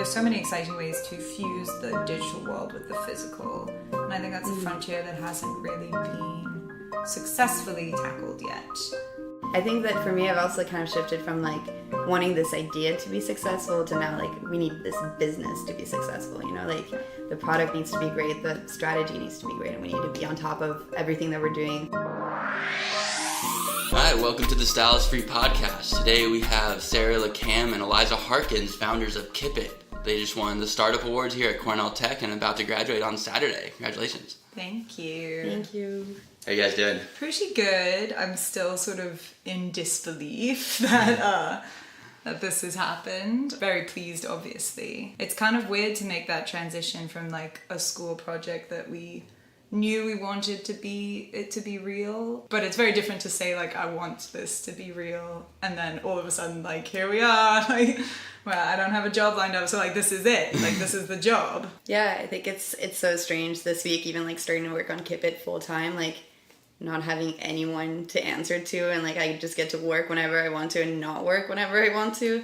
there's so many exciting ways to fuse the digital world with the physical. And I think that's a frontier that hasn't really been successfully tackled yet. I think that for me, I've also kind of shifted from like wanting this idea to be successful to now like we need this business to be successful, you know, like the product needs to be great, the strategy needs to be great, and we need to be on top of everything that we're doing. Hi, welcome to the Stylist Free Podcast. Today we have Sarah, Cam, and Eliza Harkins, founders of Kipit. They just won the Startup Awards here at Cornell Tech and about to graduate on Saturday. Congratulations. Thank you. Thank you. How you guys doing? Pretty good. I'm still sort of in disbelief that this has happened. Very pleased, obviously. It's kind of weird to make that transition from like a school project that we knew we wanted to be real, but it's very different to say like I want this to be real, and then all of a sudden like here we are, like well I don't have a job lined up, so like this is it, like this is the job. Yeah, I think it's so strange this week, even like starting to work on Kipit full time, like not having anyone to answer to, and like I just get to work whenever I want to and not work whenever I want to,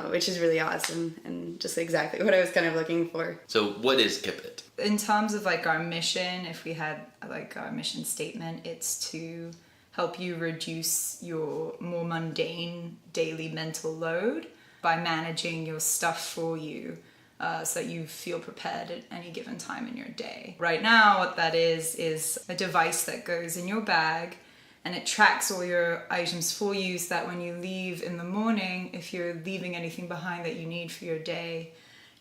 which is really awesome and just exactly what I was kind of looking for. So what is Kipit? In terms of like our mission, if we had like our mission statement, it's to help you reduce your more mundane daily mental load by managing your stuff for you, so that you feel prepared at any given time in your day. Right now, what that is a device that goes in your bag and it tracks all your items for you, so that when you leave in the morning, if you're leaving anything behind that you need for your day,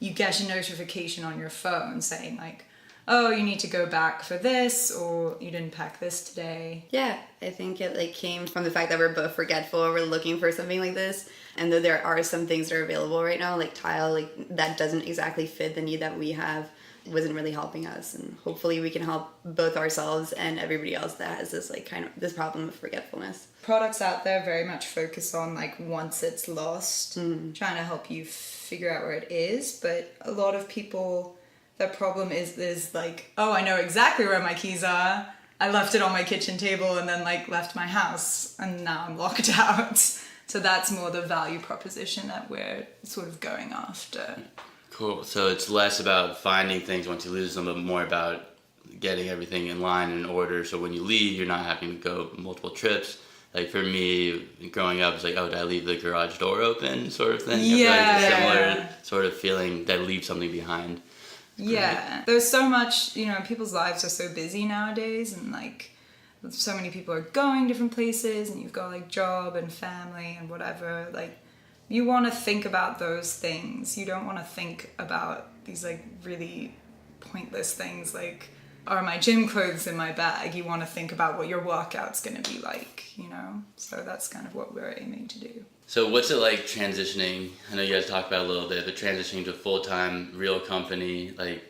you get a notification on your phone saying like, oh, you need to go back for this, or you didn't pack this today. Yeah, I think it like came from the fact that we're both forgetful, we're looking for something like this, and though there are some things that are available right now, like tile, like that doesn't exactly fit the need that we have, wasn't really helping us, and hopefully we can help both ourselves and everybody else that has this like kind of this problem of forgetfulness. Products out there very much focus on like once it's lost, trying to help you figure out where it is, but a lot of people, their problem is like, oh, I know exactly where my keys are. I left it on my kitchen table and then like left my house and now I'm locked out. So that's more the value proposition that we're sort of going after. Cool. So it's less about finding things once you lose them, but more about getting everything in line and in order. So when you leave, you're not having to go multiple trips. Like for me, growing up, it's like, oh, did I leave the garage door open, sort of thing? Yeah. I feel like a similar sort of feeling that leaves something behind. Yeah. Right. There's so much, you know, people's lives are so busy nowadays, and like so many people are going different places, and you've got like job and family and whatever. Like you want to think about those things. You don't want to think about these like really pointless things like, are my gym clothes in my bag? You want to think about what your workout's going to be like, you know? So that's kind of what we're aiming to do. So what's it like transitioning? I know you guys talked about it a little bit, but transitioning to a full-time real company, like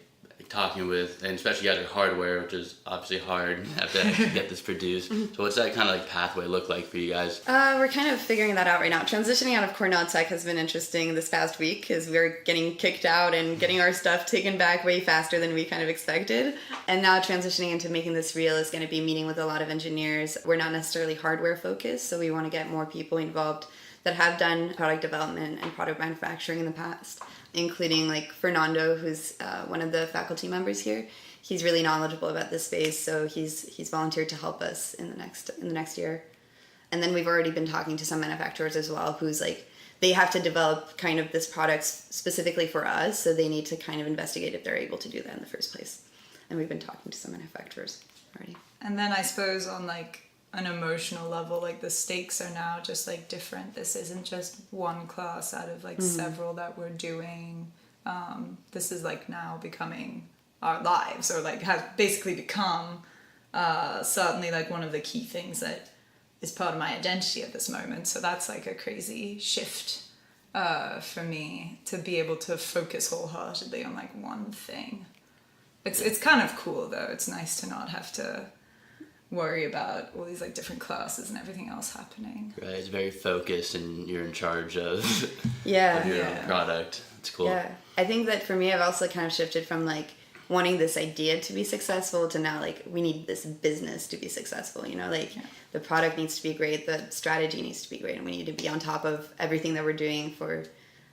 talking with, and especially you guys are hardware, which is obviously hard, you have to actually get this produced. So what's that kind of like pathway look like for you guys? We're kind of figuring that out right now. Transitioning out of Cornell Tech has been interesting this past week because we're getting kicked out and getting our stuff taken back way faster than we kind of expected. And now transitioning into making this real is going to be meeting with a lot of engineers. We're not necessarily hardware focused, so we want to get more people involved that have done product development and product manufacturing in the past, including like Fernando, who's one of the faculty members here. He's really knowledgeable about this space, so he's volunteered to help us in the next year. And then we've already been talking to some manufacturers as well, who's like, they have to develop kind of this product specifically for us, so they need to kind of investigate if they're able to do that in the first place. And we've been talking to some manufacturers already. And then I suppose on like an emotional level, like the stakes are now just like different. This isn't just one class out of like several that we're doing. This is like now becoming our lives, or like has basically become certainly like one of the key things that is part of my identity at this moment. So that's like a crazy shift for me to be able to focus wholeheartedly on like one thing. It's kind of cool though. It's nice to not have to worry about all these like different classes and everything else happening. Right, it's very focused and you're in charge of, yeah. of your own product. It's cool. Yeah, I think that for me, I've also kind of shifted from like wanting this idea to be successful to now like we need this business to be successful, you know, like the product needs to be great, the strategy needs to be great, and we need to be on top of everything that we're doing for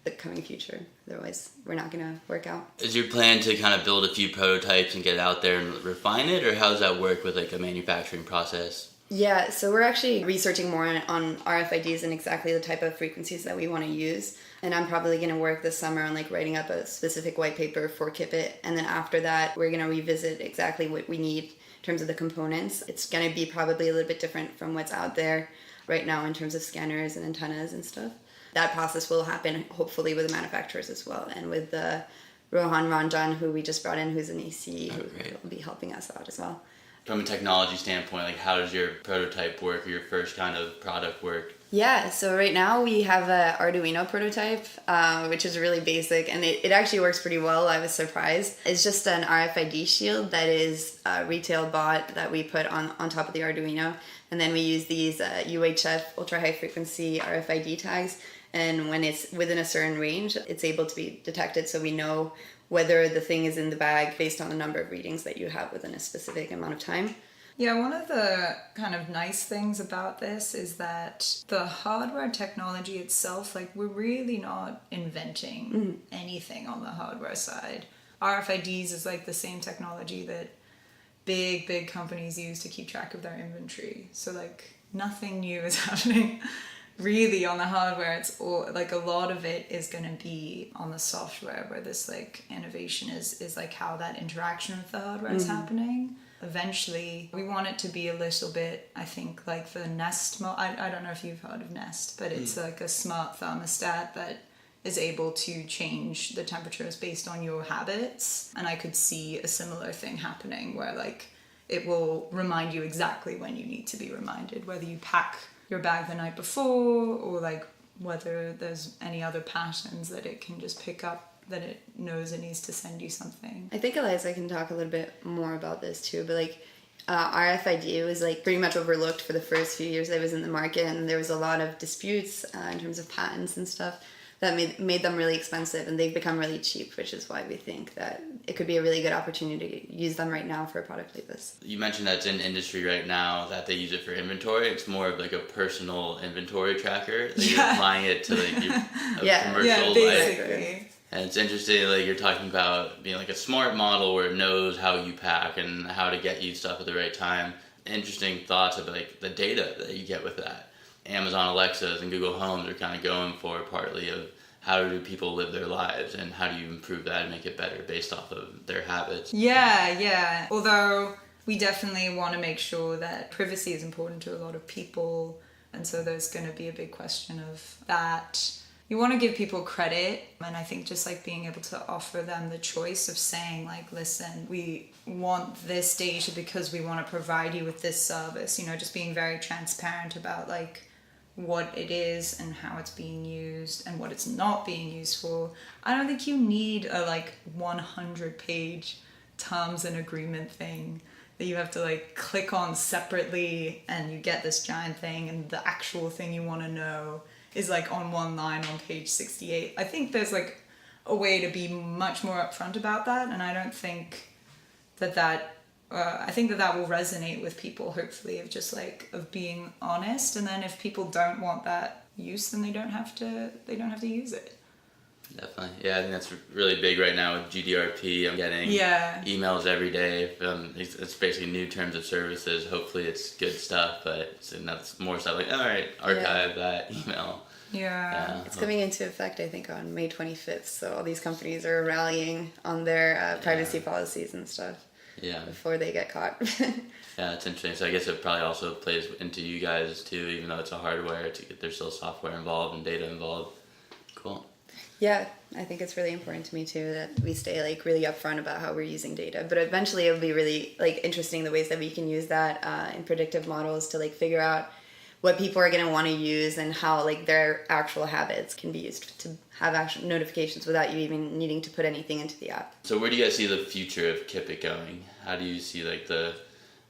the coming future. Otherwise, we're not going to work out. Is your plan to kind of build a few prototypes and get it out there and refine it, or how does that work with like a manufacturing process? Yeah, so we're actually researching more on RFIDs and exactly the type of frequencies that we want to use. And I'm probably going to work this summer on like writing up a specific white paper for Kipit. And then after that, we're going to revisit exactly what we need in terms of the components. It's going to be probably a little bit different from what's out there right now in terms of scanners and antennas and stuff. That process will happen hopefully with the manufacturers as well, and with the Rohan Ranjan, who we just brought in, who's an EC, who will be helping us out as well. From a technology standpoint, like how does your prototype work or your first kind of product work? Yeah, so right now we have a Arduino prototype, which is really basic, and it actually works pretty well. I was surprised. It's just an RFID shield that is a retail bot that we put on top of the Arduino, and then we use these UHF, ultra high frequency RFID tags, and when it's within a certain range, it's able to be detected, so we know whether the thing is in the bag based on the number of readings that you have within a specific amount of time. Yeah, one of the kind of nice things about this is that the hardware technology itself, like we're really not inventing anything on the hardware side. RFIDs is like the same technology that big companies use to keep track of their inventory. So like nothing new is happening really on the hardware. It's all like a lot of it is going to be on the software, where this like innovation is like how that interaction with the hardware is happening. Eventually we want it to be a little bit, I think, like the Nest I don't know if you've heard of Nest, but it's like a smart thermostat that is able to change the temperatures based on your habits. And I could see a similar thing happening where like it will remind you exactly when you need to be reminded, whether you pack your bag the night before or like whether there's any other patterns that it can just pick up, that it knows it needs to send you something. I think Eliza can talk a little bit more about this too, but like RFID was like pretty much overlooked for the first few years that it was in the market, and there was a lot of disputes in terms of patents and stuff that made them really expensive, and they've become really cheap, which is why we think that it could be a really good opportunity to use them right now for a product like this. You mentioned that's in industry right now, that they use it for inventory. It's more of like a personal inventory tracker that you're applying it to like your commercial life. Basically. And it's interesting, like you're talking about being like a smart model where it knows how you pack and how to get you stuff at the right time. Interesting thoughts of like the data that you get with that. Amazon Alexas and Google Homes are kind of going for partly of how do people live their lives and how do you improve that and make it better based off of their habits. Yeah. Although we definitely want to make sure that privacy is important to a lot of people. And so there's going to be a big question of that. You want to give people credit, and I think just like being able to offer them the choice of saying like, listen, we want this data because we want to provide you with this service, you know, just being very transparent about like what it is and how it's being used and what it's not being used for. I don't think you need a like 100-page terms and agreement thing that you have to like click on separately and you get this giant thing, and the actual thing you want to know is like on one line on page 68. I think there's like a way to be much more upfront about that, and I don't think I think that will resonate with people, hopefully, of just like of being honest. And then if people don't want that use, then they don't have to use it. Definitely. Yeah, I think that's really big right now with GDRP. I'm getting emails every day. It's basically new terms of services. Hopefully it's good stuff, but it's more stuff like, all right, archive that email. Yeah. It's coming into effect, I think, on May 25th. So all these companies are rallying on their privacy policies and stuff. Yeah. Before they get caught. Yeah, it's interesting. So I guess it probably also plays into you guys too, even though it's a hardware, there's still software involved and data involved. Cool. Yeah, I think it's really important to me too that we stay like really upfront about how we're using data. But eventually it'll be really like interesting the ways that we can use that in predictive models to like figure out what people are going to want to use and how like their actual habits can be used to have actual notifications without you even needing to put anything into the app. So where do you guys see the future of Kipit going? How do you see like the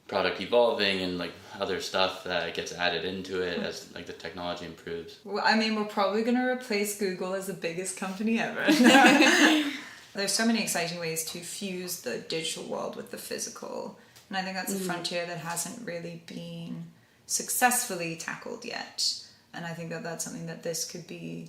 product evolving and like other stuff that gets added into it as like the technology improves? Well, I mean, we're probably going to replace Google as the biggest company ever. There's so many exciting ways to fuse the digital world with the physical. And I think that's a frontier that hasn't really been successfully tackled yet. And I think that that's something that this could be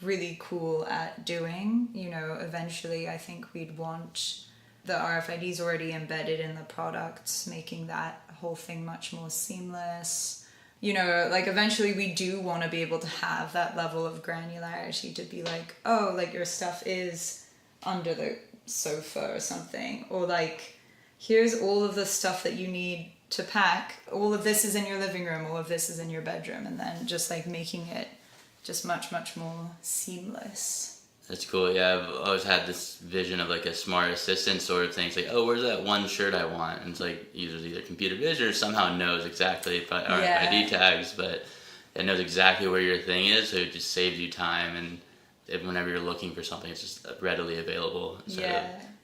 really cool at doing. Eventually I think we'd want the RFIDs already embedded in the products, making that whole thing much more seamless. Eventually we do want to be able to have that level of granularity to be like, oh, like your stuff is under the sofa or something, or like, here's all of the stuff that you need to pack. All of this is in your living room, all of this is in your bedroom, and then just like making it just much, much more seamless. That's cool. Yeah, I've always had this vision of like a smart assistant sort of thing. It's like, oh, where's that one shirt I want? And it's like either computer vision or somehow knows exactly by RFID tags, but it knows exactly where your thing is, so it just saves you time, and whenever you're looking for something, it's just readily available. So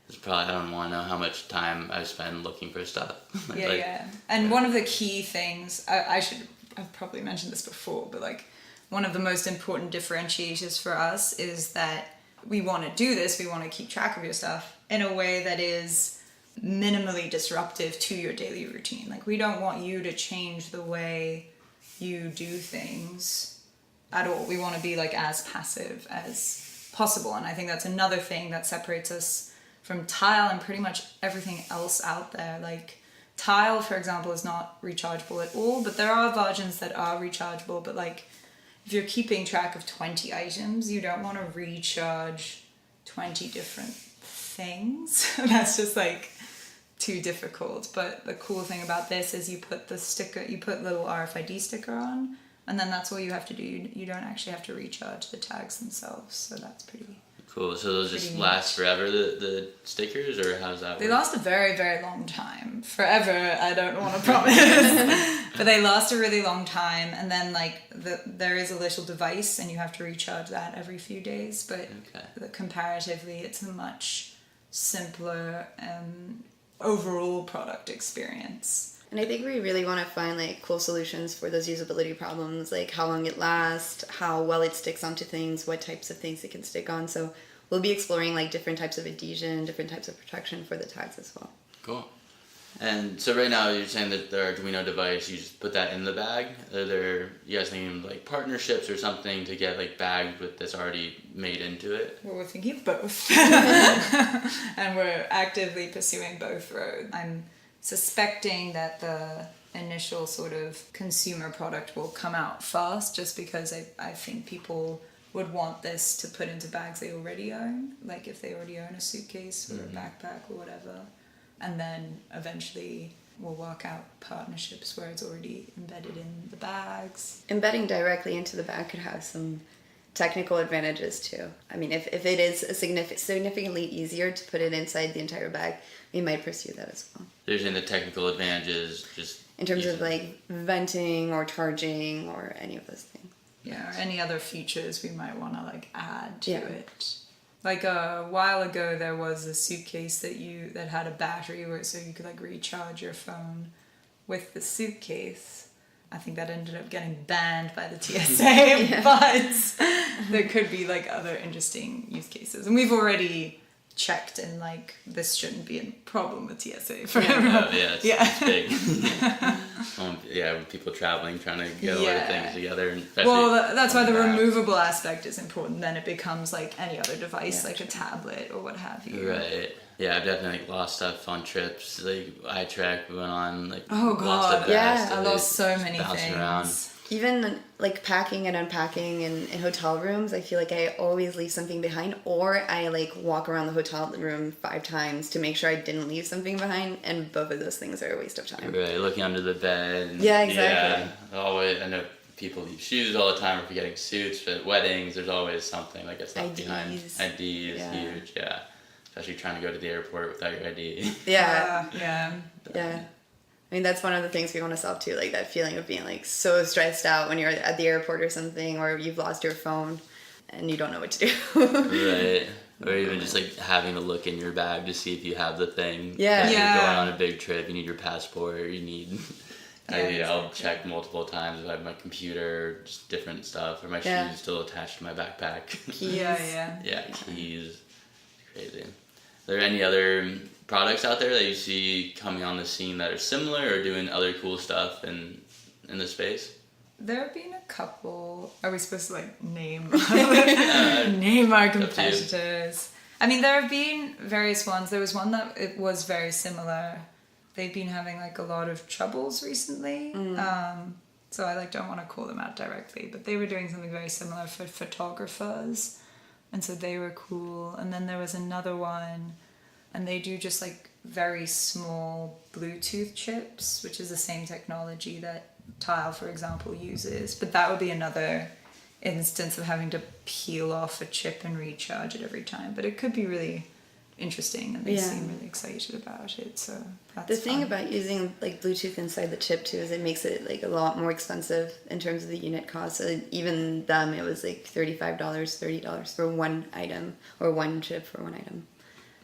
it's probably, I don't want to know how much time I spend looking for stuff. And one of the key things, I've probably mentioned this before, but like one of the most important differentiators for us is that we want to do this, we want to keep track of your stuff in a way that is minimally disruptive to your daily routine. Like, we don't want you to change the way you do things at all. We want to be like as passive as possible. And I think that's another thing that separates us from Tile and pretty much everything else out there. Like, Tile, for example, is not rechargeable at all, but there are versions that are rechargeable. But like, if you're keeping track of 20 items, you don't want to recharge 20 different things. That's just like too difficult. But the cool thing about this is you put little RFID sticker on, and then that's all you have to do. You don't actually have to recharge the tags themselves. So that's pretty cool. So those just last forever, the stickers, or how does that work? They last a very, very long time. Forever, I don't want to promise. But they last a really long time. And then like there is a little device, and you have to recharge that every few days. But comparatively, it's a much simpler overall product experience. And I think we really want to find like cool solutions for those usability problems, like how long it lasts, how well it sticks onto things, what types of things it can stick on. So we'll be exploring like different types of adhesion, different types of protection for the tags as well. Cool. And so right now you're saying that the Arduino device, you just put that in the bag. Are you guys thinking like partnerships or something to get like bagged with this already made into it? Well, we're thinking of both. And we're actively pursuing both roads. I'm suspecting that the initial sort of consumer product will come out fast, just because I think people would want this to put into bags they already own, like if they already own a suitcase or a backpack or whatever. And then eventually we'll work out partnerships where it's already embedded in the bags. Embedding directly into the bag could have some technical advantages too. I mean, if it is significantly easier to put it inside the entire bag, we might pursue that as well. There's in the technical advantages, just in terms of like venting or charging or any of those things. Yeah, or any other features we might want to like add to it. Like a while ago, there was a suitcase that had a battery so you could like recharge your phone with the suitcase. I think that ended up getting banned by the TSA, but there could be like other interesting use cases, and we've already checked, and like this shouldn't be a problem with TSA for everyone. It's big. With people traveling, trying to get a lot of things together. And that's why the removable aspect is important. Then it becomes like any other device, like a tablet or what have you. Right. Yeah, I've definitely lost stuff on trips. Like iTrack went on, like lost I lost so many things. Around. Even like packing and unpacking in hotel rooms, I feel like I always leave something behind, or I like walk around the hotel room 5 times to make sure I didn't leave something behind, and both of those things are a waste of time. Right, looking under the bed. Yeah, exactly. Yeah, always. I know people leave shoes all the time, or forgetting suits. But at weddings, there's always something that gets left behind. ID is huge, especially trying to go to the airport without your ID. Yeah. I mean, that's one of the things we want to solve too, like that feeling of being like so stressed out when you're at the airport or something, or you've lost your phone and you don't know what to do. Right. Or even just like having to look in your bag to see if you have the thing. Yeah. You're going on a big trip, you need your passport, you need... I'll check multiple times if I have my computer, just different stuff, or my shoes still attached to my backpack. Keys. Yeah, keys. It's crazy. Are there any other products out there that you see coming on the scene that are similar or doing other cool stuff in the space? There have been a couple. Are we supposed to like name name our competitors? I mean, there have been various ones. There was one that it was very similar. They've been having like a lot of troubles recently. So I like don't want to call them out directly, but they were doing something very similar for photographers, and so they were cool. And then there was another one, and they do just like very small Bluetooth chips, which is the same technology that Tile, for example, uses. But that would be another instance of having to peel off a chip and recharge it every time. But it could be really interesting, and they seem really excited about it. So that's the thing fun. about using like Bluetooth inside the chip too is it makes it like a lot more expensive in terms of the unit cost. So even them, it was like $35, $30 for one item, or one chip for one item,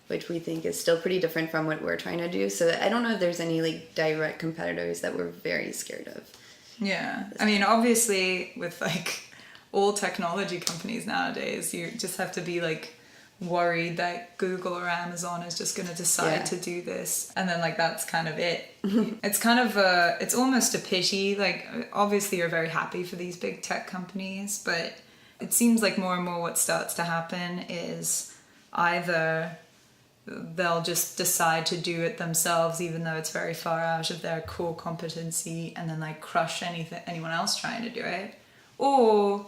which we think is still pretty different from what we're trying to do. So I don't know if there's any like direct competitors that we're very scared of. Yeah, I mean, obviously with like all technology companies nowadays, you just have to be like worried that Google or Amazon is just going to decide to do this, and then like that's kind of it. It's kind of it's almost a pity. Like obviously you're very happy for these big tech companies, but it seems like more and more what starts to happen is either they'll just decide to do it themselves even though it's very far out of their core competency, and then like crush anyone else trying to do it, or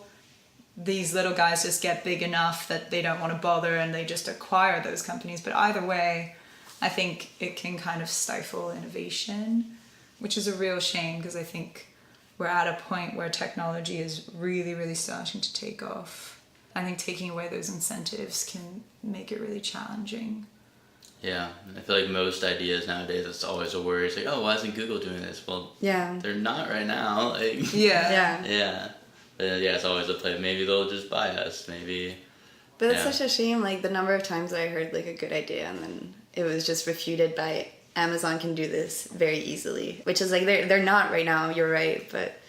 these little guys just get big enough that they don't want to bother and they just acquire those companies. But either way, I think it can kind of stifle innovation, which is a real shame, because I think we're at a point where technology is really, really starting to take off. I think taking away those incentives can make it really challenging. Yeah, I feel like most ideas nowadays, it's always a worry. It's like, oh, why isn't Google doing this? Well, they're not right now. Like, yeah. But yeah, it's always a play. Maybe they'll just buy us. Maybe. But it's such a shame. Like the number of times I heard like a good idea and then it was just refuted by Amazon can do this very easily, which is like they're not right now. You're right, but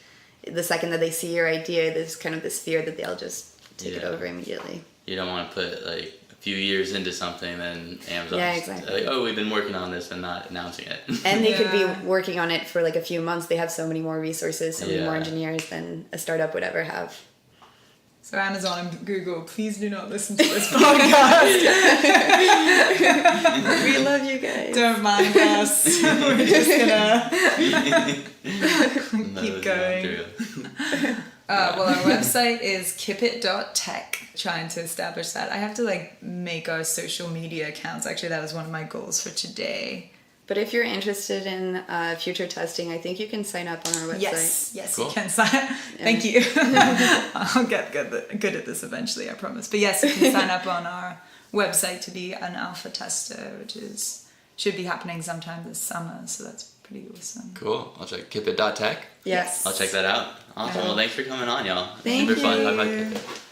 the second that they see your idea, there's kind of this fear that they'll just take it over immediately. You don't want to put like a few years into something, then Amazon's like, oh, we've been working on this and not announcing it. And they could be working on it for like a few months. They have so many more resources, so many more engineers than a startup would ever have. So Amazon and Google, please do not listen to this podcast. We love you guys. Don't mind us. We're just gonna keep going. Well, our website is kipit.tech. Trying to establish that. I have to like make our social media accounts. Actually, that was one of my goals for today. But if you're interested in future testing, I think you can sign up on our website. Yes, cool. You can sign up. Thank you. I'll get good at this eventually, I promise. But yes, you can sign up on our website to be an alpha tester, which should be happening sometime this summer. So that's pretty awesome. Cool. I'll check Kipit.tech. Yes. I'll check that out. Awesome. Well, thanks for coming on, y'all. Thank Super fun you. talking about Kipit.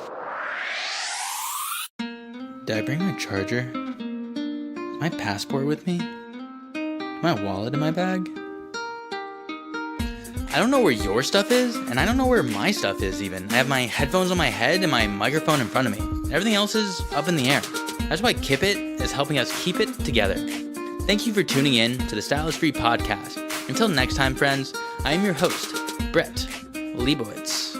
Did I bring my charger? My passport with me? My wallet in my bag? I don't know where your stuff is, and I don't know where my stuff is even. I have my headphones on my head and my microphone in front of me. Everything else is up in the air. That's why Kipit is helping us keep it together. Thank you for tuning in to the Stylist Free Podcast. Until next time, friends, I am your host, Brett Leibowitz.